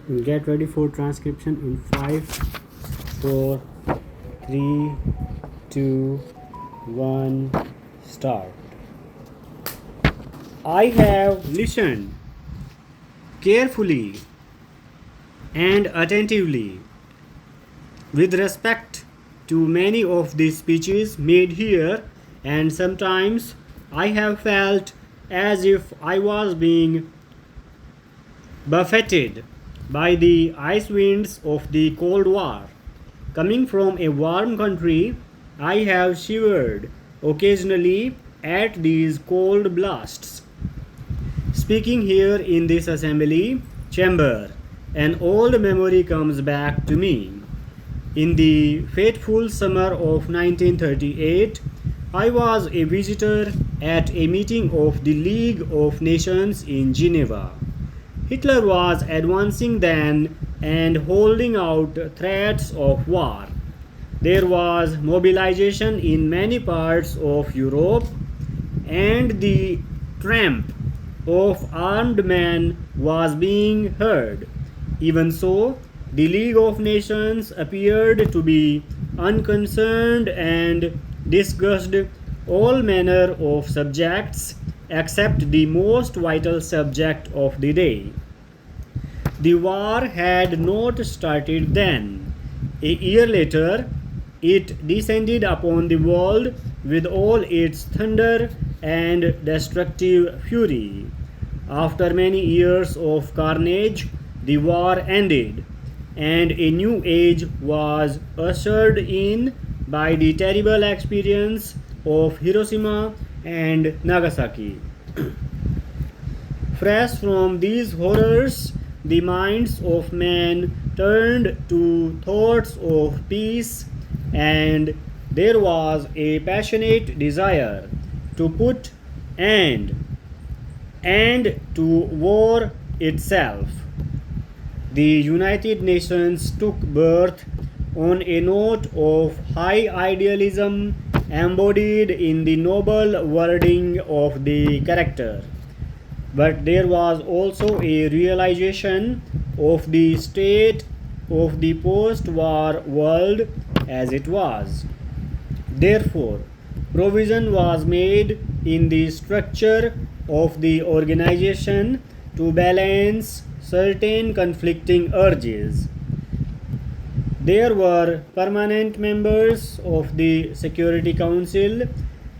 Get ready for transcription in 5, 4, 3, 2, 1, start. I have listened carefully and attentively with respect to many of the speeches made here, and sometimes I have felt as if I was being buffeted by the ice winds of the Cold War. Coming from a warm country, I have shivered occasionally at these cold blasts. Speaking here in this assembly chamber, an old memory comes back to me. In the fateful summer of 1938, I was a visitor at a meeting of the League of Nations in Geneva. Hitler was advancing then and holding out threats of war. There was mobilization in many parts of Europe, and the tramp of armed men was being heard. Even so, the League of Nations appeared to be unconcerned and discussed all manner of subjects except the most vital subject of the day. The war had not started then. A year later, it descended upon the world with all its thunder and destructive fury. After many years of carnage, the war ended, and a new age was ushered in by the terrible experience of Hiroshima and Nagasaki. Fresh from these horrors, the minds of men turned to thoughts of peace, and there was a passionate desire to put end to war itself. The United Nations took birth on a note of high idealism embodied in the noble wording of the character. But there was also a realization of the state of the post war world as it was. Therefore, provision was made in the structure of the organization to balance certain conflicting urges. There were permanent members of the Security Council,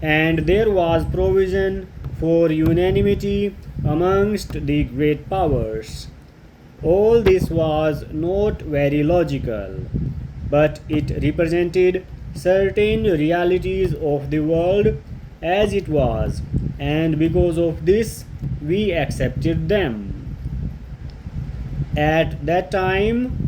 and there was provision for unanimity amongst the great powers. All this was not very logical, but it represented certain realities of the world as it was, and because of this, we accepted them. At that time,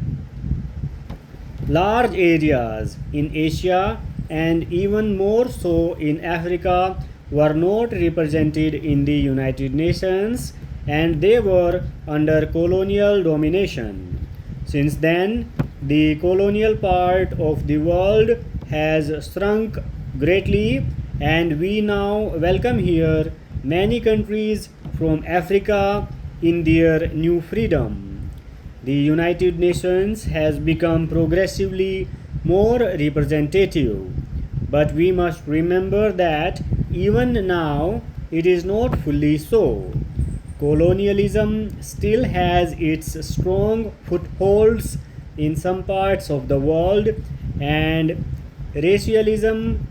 large areas in Asia and even more so in Africa were not represented in the United Nations, and they were under colonial domination. Since then, the colonial part of the world has shrunk greatly, and we now welcome here many countries from Africa in their new freedom. The United Nations has become progressively more representative, but we must remember that even now it is not fully so. Colonialism still has its strong footholds in some parts of the world, and racialism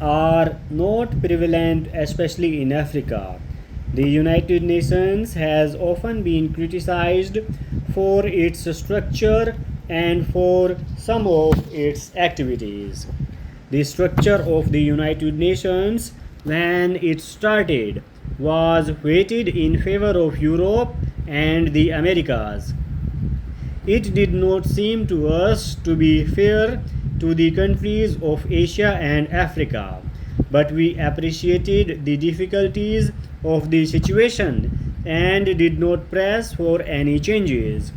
are not prevalent, especially in Africa. The United Nations has often been criticized for its structure and for some of its activities. The structure of the United Nations, when it started, was weighted in favor of Europe and the Americas. It did not seem to us to be fair to the countries of Asia and Africa, but we appreciated the difficulties of the situation and did not press for any changes.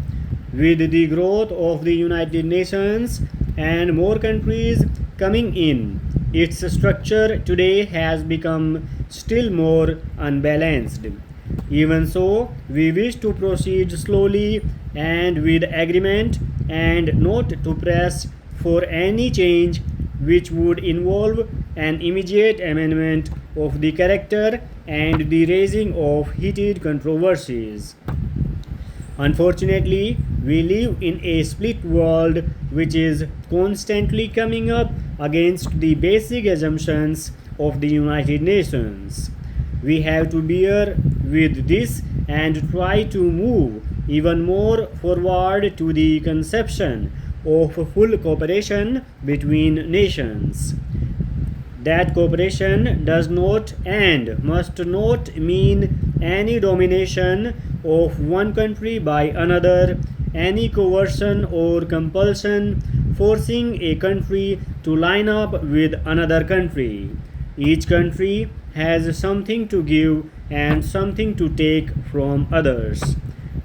With the growth of the United Nations and more countries coming in, its structure today has become still more unbalanced. Even so, we wish to proceed slowly and with agreement and not to press for any change which would involve an immediate amendment of the character and the raising of heated controversies. Unfortunately, we live in a split world which is constantly coming up against the basic assumptions of the United Nations. We have to bear with this and try to move even more forward to the conception of full cooperation between nations. That cooperation does not and must not mean any domination of one country by another, any coercion or compulsion forcing a country to line up with another country. Each country has something to give and something to take from others.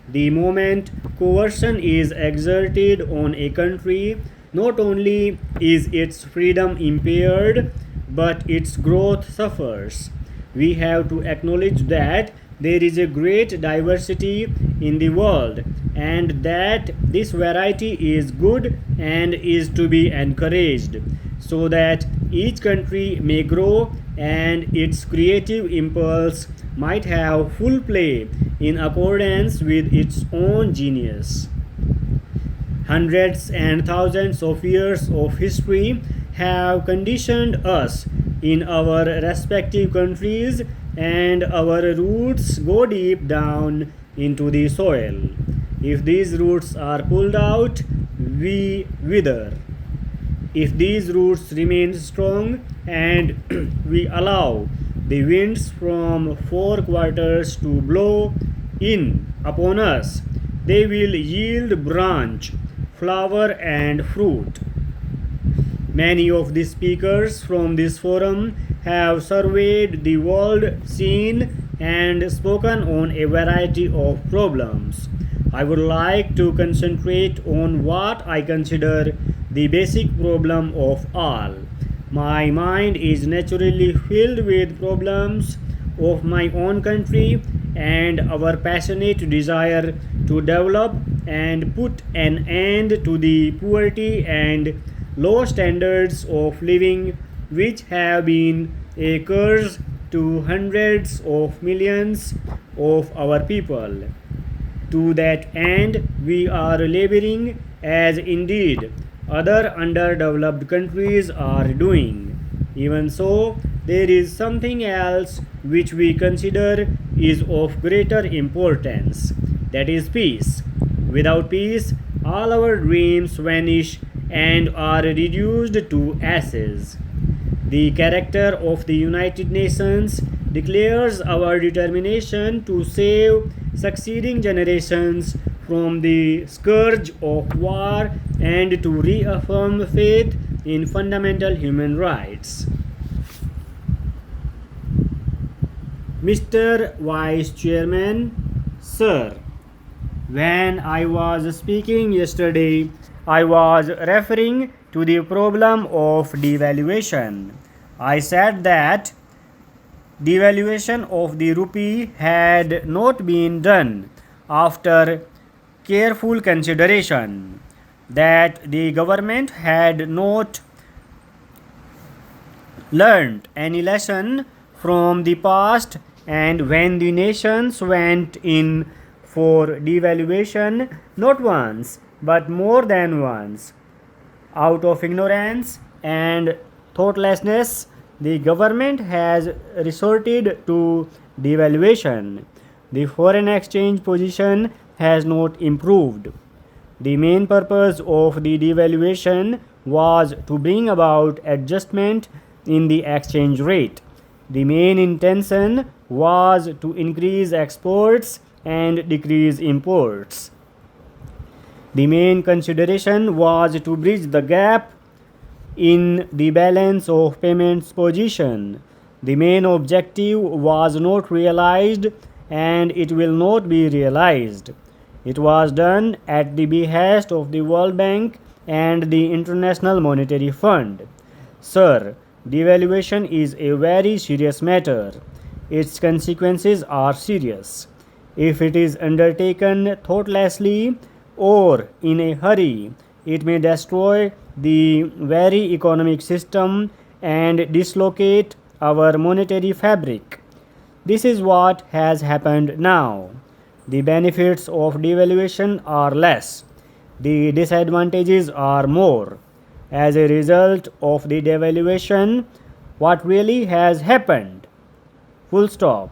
The moment coercion is exerted on a country, not only is its freedom impaired, but its growth suffers. We have to acknowledge that there is a great diversity in the world and that this variety is good and is to be encouraged so that each country may grow and its creative impulse might have full play in accordance with its own genius. Hundreds and thousands of years of history have conditioned us in our respective countries, and our roots go deep down into the soil. If these roots are pulled out, we wither. If these roots remain strong and we allow the winds from four quarters to blow in upon us, they will yield branch, flower, and fruit. Many of the speakers from this forum have surveyed the world scene and spoken on a variety of problems. I would like to concentrate on what I consider the basic problem of all. My mind is naturally filled with problems of my own country and our passionate desire to develop and put an end to the poverty and low standards of living which have been a curse to hundreds of millions of our people. To that end, we are laboring as indeed other underdeveloped countries are doing. Even so, there is something else which we consider is of greater importance, that is peace. Without peace, all our dreams vanish and are reduced to ashes. The character of the United Nations declares our determination to save succeeding generations from the scourge of war and to reaffirm faith in fundamental human rights. Mr. Vice Chairman, Sir, when I was speaking yesterday, I was referring to the problem of devaluation. I said that devaluation of the rupee had not been done after careful consideration, that the government had not learned any lesson from the past, and when the nations went in for devaluation not once but more than once, out of ignorance and thoughtlessness, the government has resorted to devaluation. The foreign exchange position has not improved. The main purpose of the devaluation was to bring about adjustment in the exchange rate. The main intention was to increase exports and decrease imports. The main consideration was to bridge the gap in the balance of payments position. The main objective was not realized and it will not be realized. It was done at the behest of the World Bank and the International Monetary Fund. Sir, devaluation is a very serious matter. Its consequences are serious. If it is undertaken thoughtlessly or in a hurry, it may destroy the very economic system and dislocate our monetary fabric. This is what has happened now. The benefits of devaluation are less, the disadvantages are more. As a result of the devaluation, what really has happened? Full stop.